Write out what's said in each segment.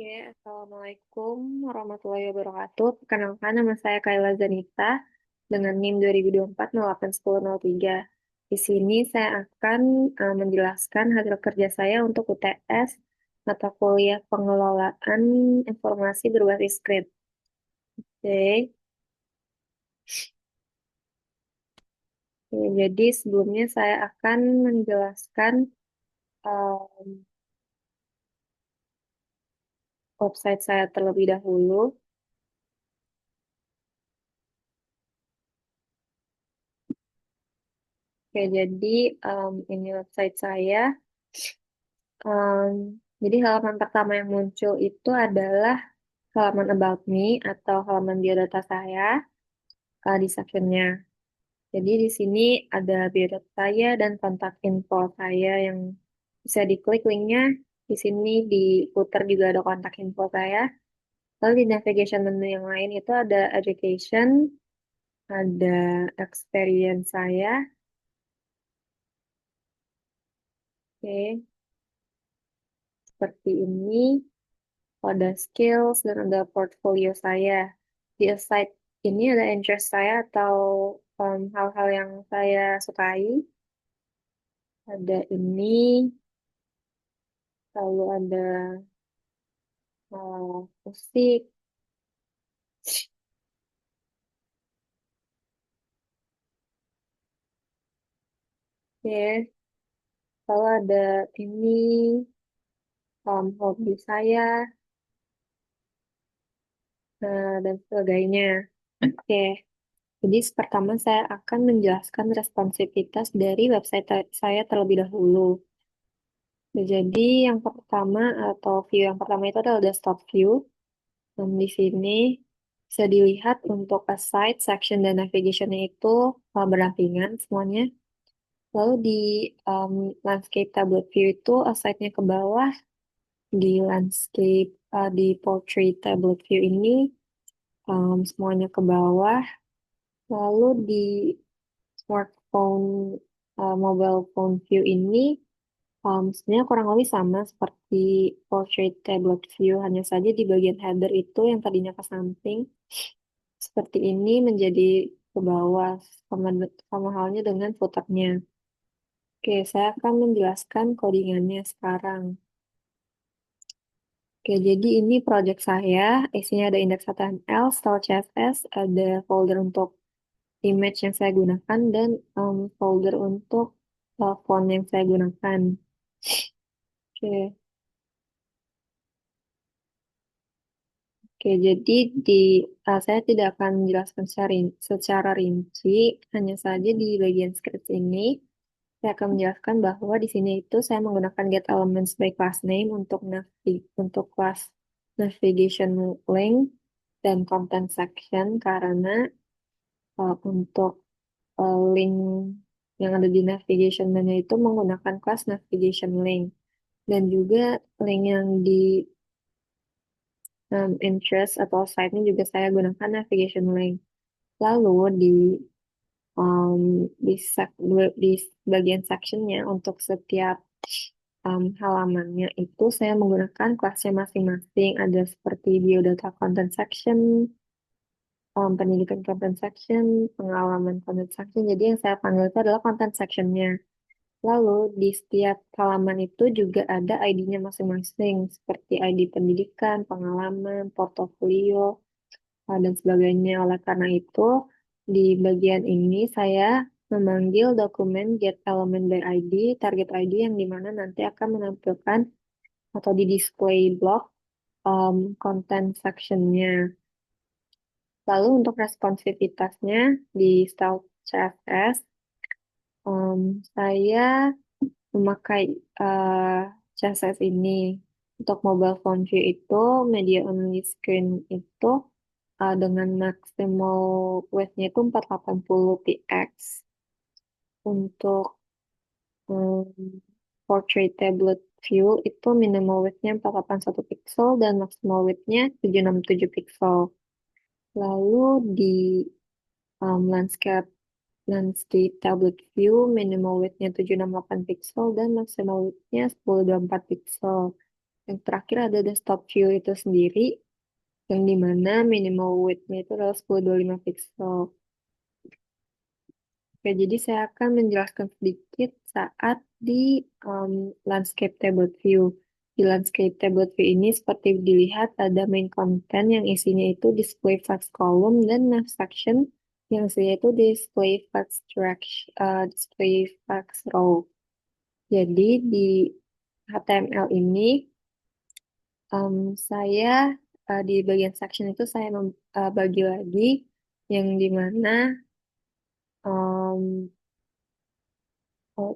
Oke, Assalamualaikum warahmatullahi wabarakatuh. Perkenalkan, nama saya Kayla Zanita dengan NIM 2024-08-1003. Di sini saya akan menjelaskan hasil kerja saya untuk UTS mata kuliah pengelolaan informasi berbasis script. Oke, jadi sebelumnya saya akan menjelaskan um, website saya terlebih dahulu. Oke, jadi ini website saya. Jadi halaman pertama yang muncul itu adalah halaman About Me atau halaman biodata saya di sectionnya. Jadi di sini ada biodata saya dan kontak info saya yang bisa diklik linknya. Di sini di footer juga ada kontak info saya. Lalu di navigation menu yang lain itu ada education, ada experience saya. Oke, seperti ini. Ada skills dan ada portfolio saya. Di site ini ada interest saya atau hal-hal yang saya sukai. Ada ini, lalu ada musik. Ya, lalu ada ini, hobi saya, dan sebagainya. Oke, jadi pertama saya akan menjelaskan responsivitas dari website saya terlebih dahulu. Jadi yang pertama atau view yang pertama itu adalah desktop view. Di sini bisa dilihat untuk a site, section, dan navigation-nya itu berdampingan semuanya. Lalu di um, landscape tablet view itu a site-nya ke bawah, di landscape, di portrait tablet view ini semuanya ke bawah. Lalu di smartphone, mobile phone view ini sebenarnya kurang lebih sama seperti portrait tablet view, hanya saja di bagian header itu yang tadinya ke samping seperti ini menjadi ke bawah sama, sama halnya dengan footernya. Oke, saya akan menjelaskan codingannya sekarang. Oke, jadi ini project saya. Isinya ada index HTML, style CSS, ada folder untuk image yang saya gunakan, dan folder untuk font yang saya gunakan. Oke, oke, jadi di saya tidak akan menjelaskan secara rinci, hanya saja di bagian script ini. Saya akan menjelaskan bahwa di sini itu saya menggunakan get elements by class name untuk class navigation link dan content section karena untuk link yang ada di navigation menu itu menggunakan class navigation link dan juga link yang di interest atau site-nya juga saya gunakan navigation link. Lalu um, di bagian sectionnya untuk setiap halamannya itu saya menggunakan kelasnya masing-masing. Ada seperti biodata content section, pendidikan content section, pengalaman content section. Jadi yang saya panggil itu adalah content sectionnya. Lalu di setiap halaman itu juga ada ID-nya masing-masing, seperti ID pendidikan, pengalaman, portofolio, dan sebagainya. Oleh karena itu, di bagian ini saya memanggil dokumen get element by ID, target ID yang dimana nanti akan menampilkan atau di display block content sectionnya. Lalu untuk responsivitasnya di style CSS, saya memakai uh, CSS ini. Untuk mobile phone view itu, media only screen itu dengan maksimal width-nya itu 480 px. Untuk um, portrait tablet view itu minimal width-nya 481 pixel dan maksimal width-nya 767 pixel. Lalu di landscape tablet view minimal width-nya 768 pixel dan maksimal width-nya 1024 pixel. Yang terakhir ada desktop view itu sendiri, yang dimana minimal width-nya itu adalah 1025 pixel. Oke, jadi saya akan menjelaskan sedikit saat di landscape table view. Di landscape table view ini seperti dilihat ada main content yang isinya itu display flex column dan nav section yang isinya itu display flex row. Jadi di HTML ini saya di bagian section itu saya bagi lagi yang dimana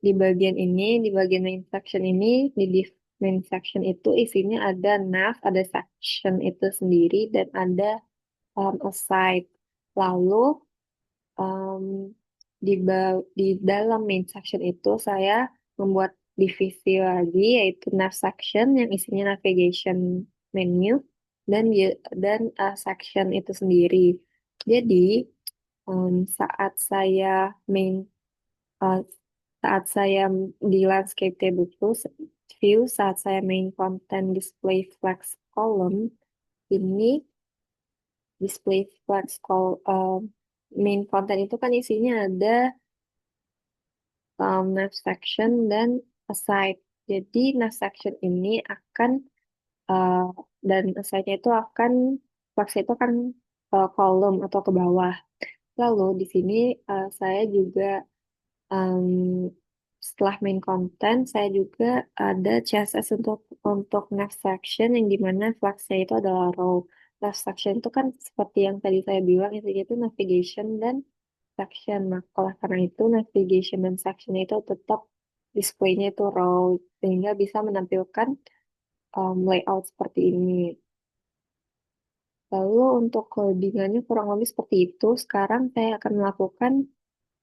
di bagian ini, di bagian main section ini, di div main section itu isinya ada nav, ada section itu sendiri, dan ada aside. Lalu um, di dalam main section itu saya membuat divisi lagi, yaitu nav section yang isinya navigation menu dan section itu sendiri. Jadi saat saya main uh, saat saya di landscape table view, saat saya main content display flex column, ini display flex main content itu kan isinya ada nav section dan aside. Jadi nav section ini akan uh, dan aside-nya itu akan flex itu akan kolom atau ke bawah. Lalu di sini saya juga um, setelah main content, saya juga ada CSS untuk next section yang dimana flagsnya itu adalah row. Next section itu kan seperti yang tadi saya bilang itu navigation dan section. Nah, oleh karena itu navigation dan section itu tetap displaynya itu row sehingga bisa menampilkan layout seperti ini. Lalu untuk codingannya kurang lebih seperti itu. Sekarang saya akan melakukan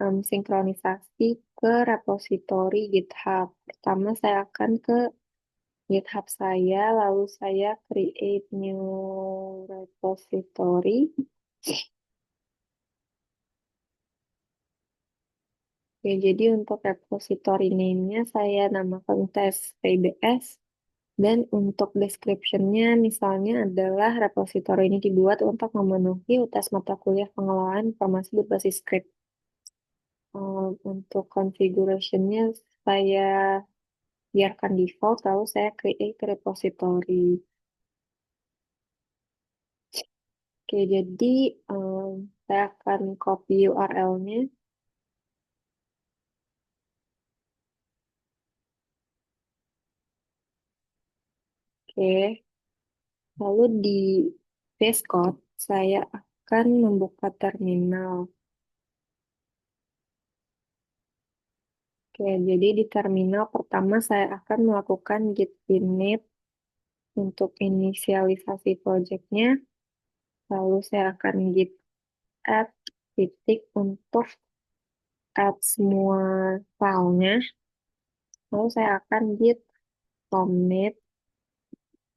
sinkronisasi ke repositori GitHub. Pertama saya akan ke GitHub saya, lalu saya create new repository. Oke, jadi untuk repository name-nya saya namakan tes PBS. Dan untuk description-nya misalnya adalah repository ini dibuat untuk memenuhi UTS mata kuliah pengelolaan informasi berbasis script. Untuk configuration-nya saya biarkan default, lalu saya create repository. Oke, jadi saya akan copy URL-nya. Oke, lalu di VS Code, saya akan membuka terminal. Oke, jadi di terminal pertama saya akan melakukan git init untuk inisialisasi projectnya. Lalu saya akan git add titik untuk add semua filenya. Lalu saya akan git commit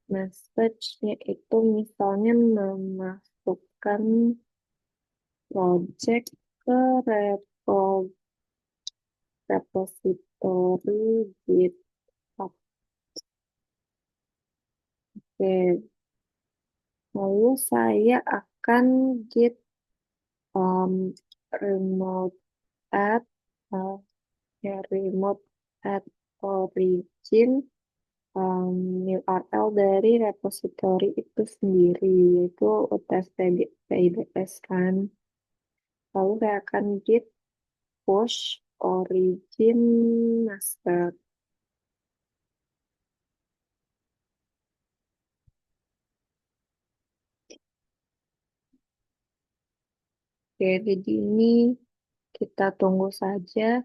message-nya itu misalnya memasukkan project ke repository GitHub. Oke, lalu saya akan git um, remote add uh, remote add origin URL dari repository itu sendiri, yaitu UTS-PIDS kan. Lalu saya akan git push origin master. Oke, jadi ini kita tunggu saja.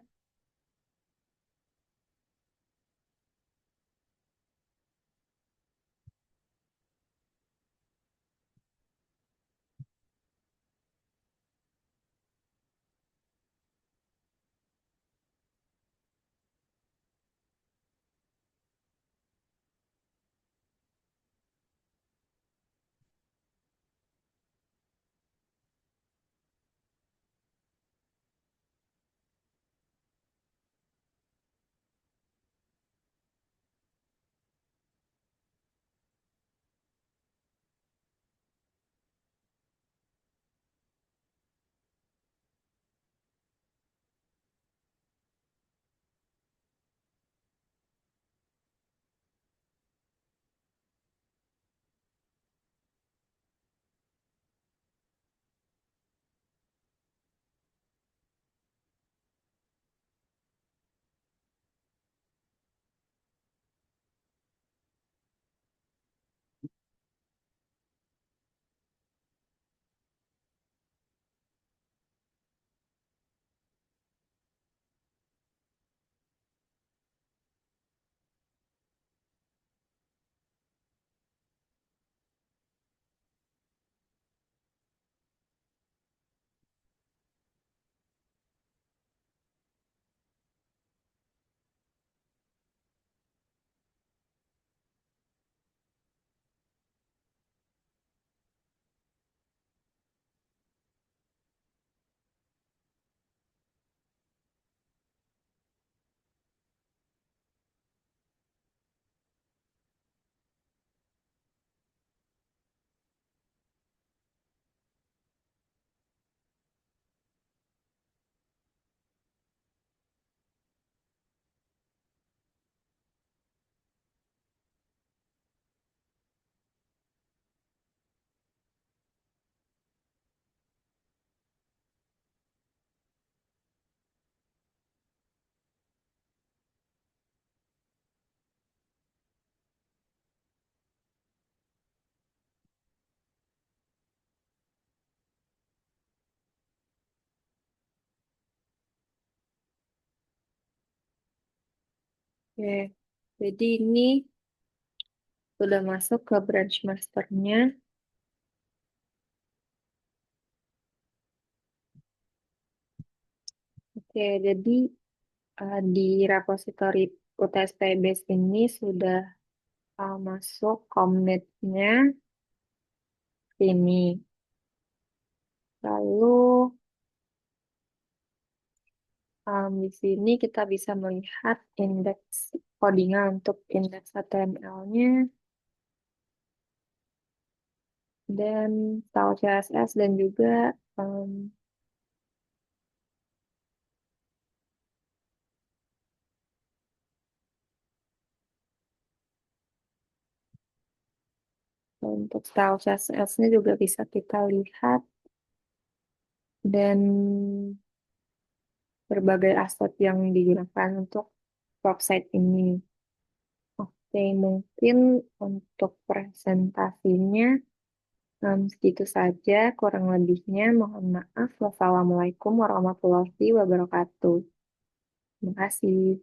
Oke, jadi ini sudah masuk ke branch masternya. Oke, jadi di repository UTSP base ini sudah masuk commit-nya ini. Lalu di sini kita bisa melihat indeks codingan untuk indeks HTML-nya dan style CSS dan juga em, untuk style CSS-nya juga bisa kita lihat dan berbagai aset yang digunakan untuk website ini. Oke, mungkin untuk presentasinya segitu saja. Kurang lebihnya mohon maaf. Wassalamualaikum warahmatullahi wabarakatuh. Terima kasih.